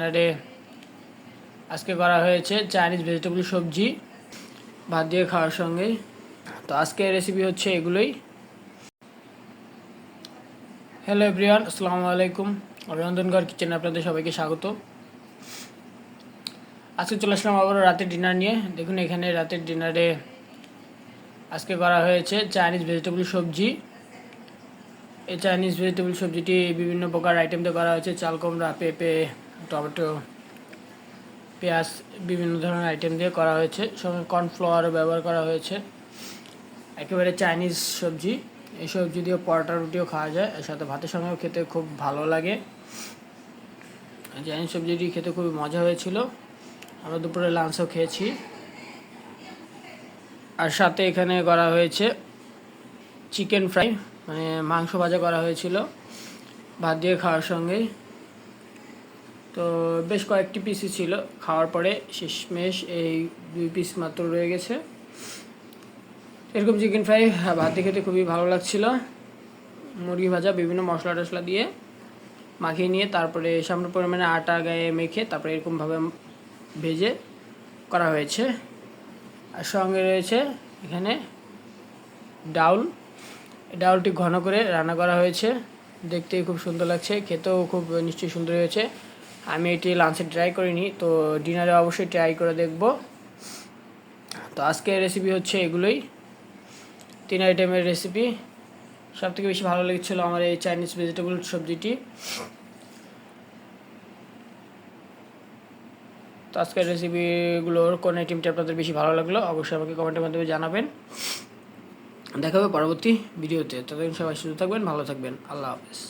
ডিনারে আজকে করা হয়েছে চাইনিজ ভেজিটেবল সবজি ভাত দিয়ে খাওয়ার সঙ্গে। তো আজকে রেসিপি হচ্ছে এগুলোই। হ্যালো এভরিওয়ান, আসসালামু আলাইকুম। অভিনন্দনগড় কিচেনে আপনাদের সবাইকে স্বাগত। আজকে চলে আসলাম আবারও রাতের ডিনার নিয়ে। দেখুন এখানে রাতের ডিনারে আজকে করা হয়েছে চাইনিজ ভেজিটেবল সবজি। এই চাইনিজ ভেজিটেবল সবজিটি বিভিন্ন প্রকার আইটেম দিয়ে করা হয়েছে। চাল কুমড়া, পেঁপে, টমেটো, পেঁয়াজ, বিভিন্ন ধরনের আইটেম দিয়ে করা হয়েছে। সঙ্গে কর্নফ্লাওয়ারও ব্যবহার করা হয়েছে। একেবারে চাইনিজ সবজি। এই সবজি দিয়ে পরোটা রুটিও খাওয়া যায়, এর সাথে ভাতের সঙ্গেও খেতে খুব ভালো লাগে। চাইনিজ সবজিটি খেতে খুবই মজা হয়েছিল। আমরা দুপুরে লাঞ্চও খেয়েছি। আর সাথে এখানে করা হয়েছে চিকেন ফ্রাই, মানে মাংস ভাজা করা হয়েছিল ভাত দিয়ে খাওয়ার সঙ্গে। তো বেশ কয়েকটি পিসই ছিল, খাওয়ার পরে শেষমেশ এই 2 পিস মাত্র রয়ে গেছে। এরকম চিকেন ফ্রাই ভাত দিয়ে খেতে খুবই ভালো লাগছিল। মুরগি ভাজা বিভিন্ন মশলা টশলা দিয়ে মাখিয়ে নিয়ে তারপরে সামান্য পরিমাণে আটা গায়ে মেখে তারপরে এরকমভাবে ভেজে করা হয়েছে। আর সঙ্গে রয়েছে এখানে ডাউল। ডাউলটি ঘন করে রান্না করা হয়েছে, দেখতেই খুব সুন্দর লাগছে, খেতেও খুব নিশ্চয়ই সুন্দর হয়েছে। আমি এটি লাঞ্চে ট্রাই করিনি, তো ডিনারে অবশ্যই ট্রাই করে দেখব। তো আজকের রেসিপি হচ্ছে এগুলোই, 3 আইটেমের রেসিপি। সবথেকে বেশি ভালো লেগেছিলো আমার এই চাইনিজ ভেজিটেবল সবজিটি। তো আজকের রেসিপিগুলোর কোন আইটেমটি আপনাদের বেশি ভালো লাগলো অবশ্যই আমাকে কমেন্টের মাধ্যমে জানাবেন। দেখা হবে পরবর্তী ভিডিওতে। ততদিন সবাই সুস্থ থাকবেন, ভালো থাকবেন। আল্লাহ হাফেজ।